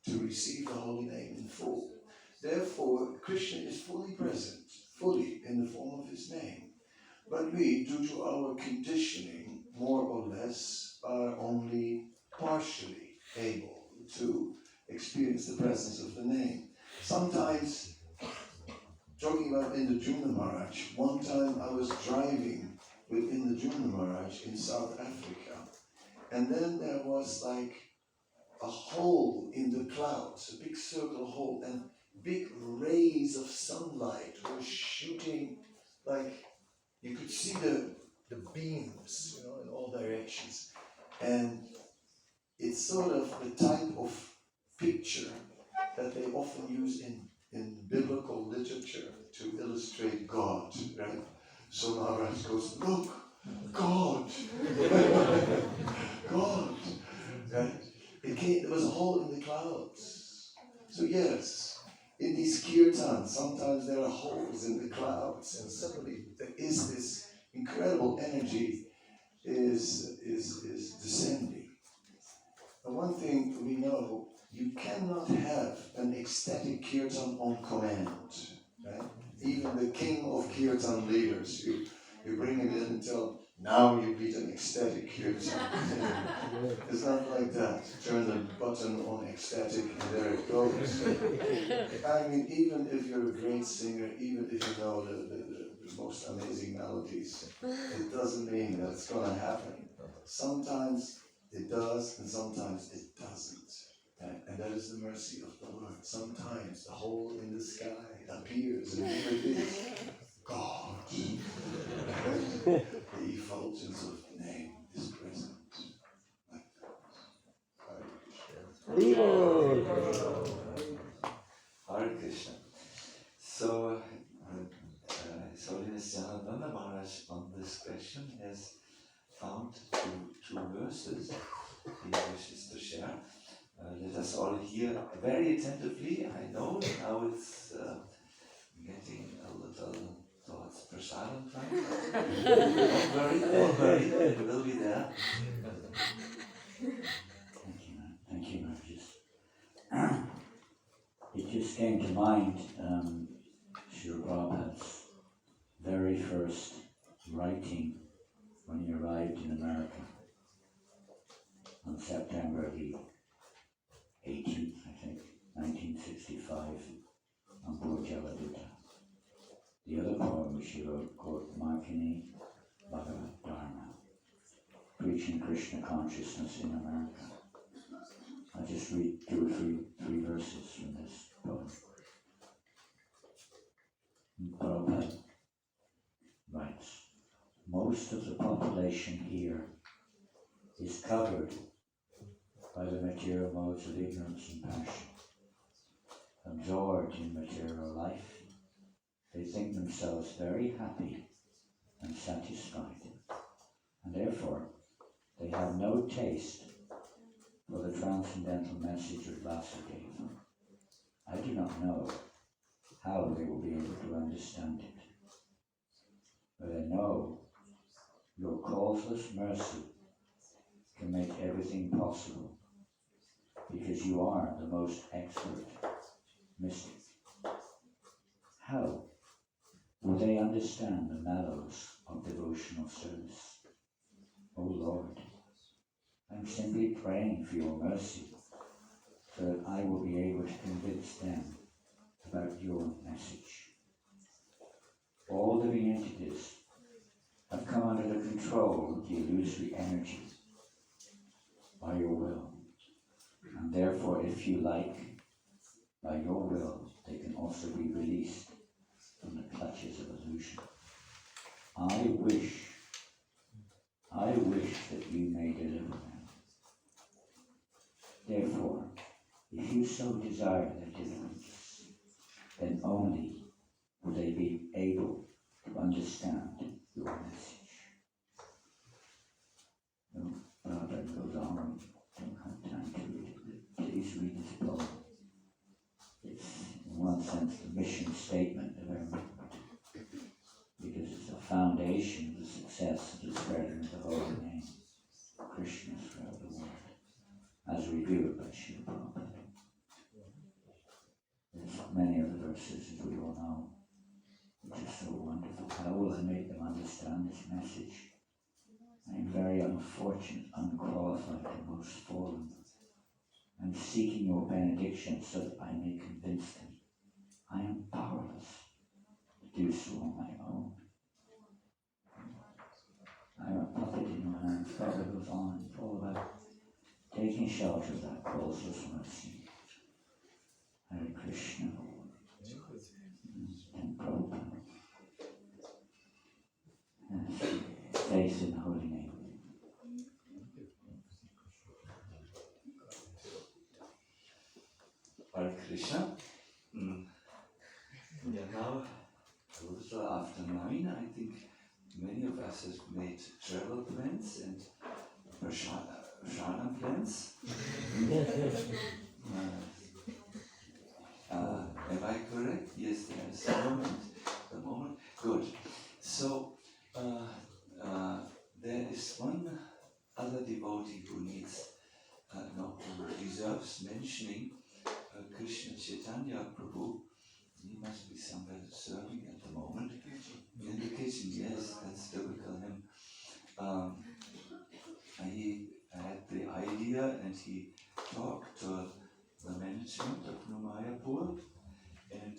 to receive the holy name in full. Therefore, Krishna is fully present, fully in the form of his name. But we, due to our conditioning, more or less, are only partially able to experience the presence of the name. Sometimes, talking about Indra Maharaj, one time I was driving with Indra Maharaj in South Africa, and then there was like a hole in the clouds, a big circle hole, and big rays of sunlight were shooting, like you could see the beams, in all directions. And it's sort of the type of picture that they often use in biblical literature to illustrate God, right? So Maharaj goes, look, God, God, right? There was a hole in the clouds. So yes, in these kirtans, sometimes there are holes in the clouds, and suddenly there is this incredible energy is descending. And one thing we know, you cannot have an ecstatic kirtan on command, right? Even the king of kirtan leaders, you bring him in and tell, now you lead an ecstatic kirtan. It's not like that. Turn the button on ecstatic and there it goes. I mean, even if you're a great singer, even if you know the most amazing melodies, it doesn't mean that it's going to happen. Sometimes it does and sometimes it doesn't. And that is the mercy of the Lord. Sometimes the hole in the sky appears, and here it is. God. The effulgence of the name is present. Like that.
Haribol.
Hare Krishna. So, His Holiness Janardana Maharaj on this question has found two verses he wishes to share. Let us all hear very attentively. I know now it's getting a little towards prasadam time. Don't worry, it will be there.
Thank you, Marcus. It just came to mind, Srila Prabhupada's very first writing when he arrived in America on September the 18th, I think, 1965, on board Jaladutta. The other poem which he wrote called Markini Bhagavad Dharma, preaching Krishna consciousness in America. I'll just read two or three verses from this poem. Prabhupada writes, most of the population here is covered by the material modes of ignorance and passion. Absorbed in material life, they think themselves very happy and satisfied, and therefore they have no taste for the transcendental message of Vasudeva. I do not know how they will be able to understand it, but I know your causeless mercy can make everything possible, because you are the most expert mystic. How will they understand the mellows of devotional service? O Lord, I'm simply praying for your mercy, so that I will be able to convince them about your message. All living entities have come under the control of the illusory energy by your will, and therefore, if you like, by your will, they can also be released from the clutches of illusion. I wish that you may deliver them. Therefore, if you so desire their deliverance, then only will they be able to understand your message. No, Prabhupada goes on, don't have time to read it, but please read this poem. It's, in one sense, the mission statement of our movement, because it's the foundation of the success of the spreading of the holy name of Krishna throughout the world, as revealed by Srila Prabhupada. There's many of the verses, as we all know, which are so wonderful. How will I make them understand this message? I am very unfortunate, unqualified, and most fallen. I'm seeking your benediction so that I may convince them. I am powerless to do so on my own. I am a puppet in your hands. Prabhupada goes on. It's all about taking shelter of that causeless mercy. Hare Krishna. And Prabhupada. Faith in the holy name.
Hare Krishna. We are now a little after 9. I think many of us have made travel plans and prashadam plans. Am I correct? Yes, there is a moment. Good. So, there is one other devotee who needs, who deserves mentioning, Krishna Chaitanya Prabhu. He must be somewhere serving at the moment. In the kitchen, yes, that's typical him. He had the idea and he talked to the management of Mayapur, and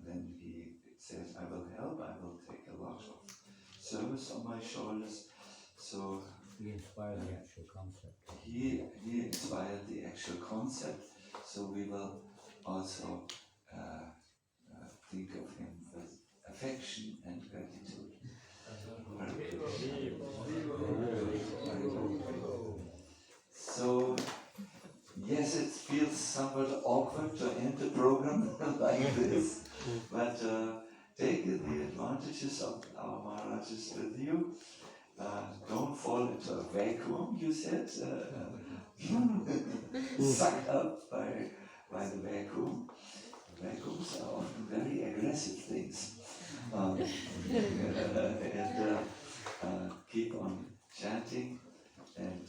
then he said, I will help, I will take a lot of service on my shoulders. So
He inspired the actual concept.
He inspired the actual concept, so we will also think of him with affection and gratitude. So, yes, it feels somewhat awkward to end the program like this, but take the advantages of our Maharajas with you. Don't fall into a vacuum, you said, sucked up by the vacuum. Vacuums are often very aggressive things. And keep on chanting. And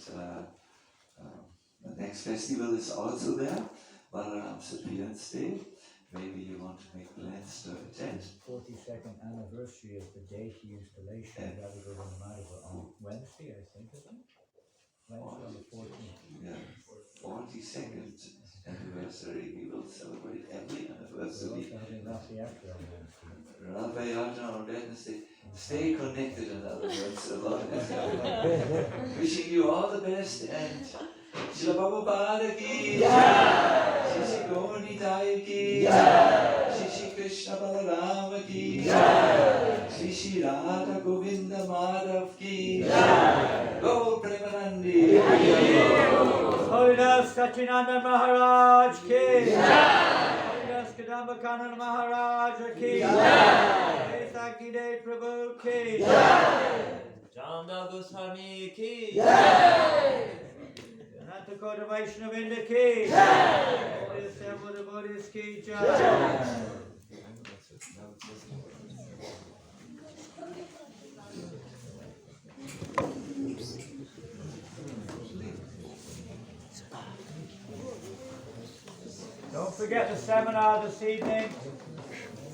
the next festival is also there, Balaram's Appearance Day. Maybe you want to make plans to attend.
42nd anniversary of the Deity installation of Mayapur in Mayapur on Wednesday, I think, isn't it? Wednesday on the 14th.
Yeah, 42nd anniversary. We will celebrate every anniversary.
We're also having Rathayatra on Wednesday.
Rathayatra on Wednesday. Stay connected, in other words, a lot is happening. Wishing you all the best and Shila Prabhupada ki jai, Shri Gaurnitai ki jai, Shri Krishna Balarama ki jai, Shri Radha Govinda Madhav ki jai, Gaur Premanandi.
Holiness Sachinanda Maharaj ki jai, Holiness Kadamba Kanan Maharaj ki jai, Sakide Prabhu ki jai, Chandra Goswami ki jai, Ananta Vaishnavinda ki jai, all the assembled devotees ki jai. Don't forget the seminar this evening.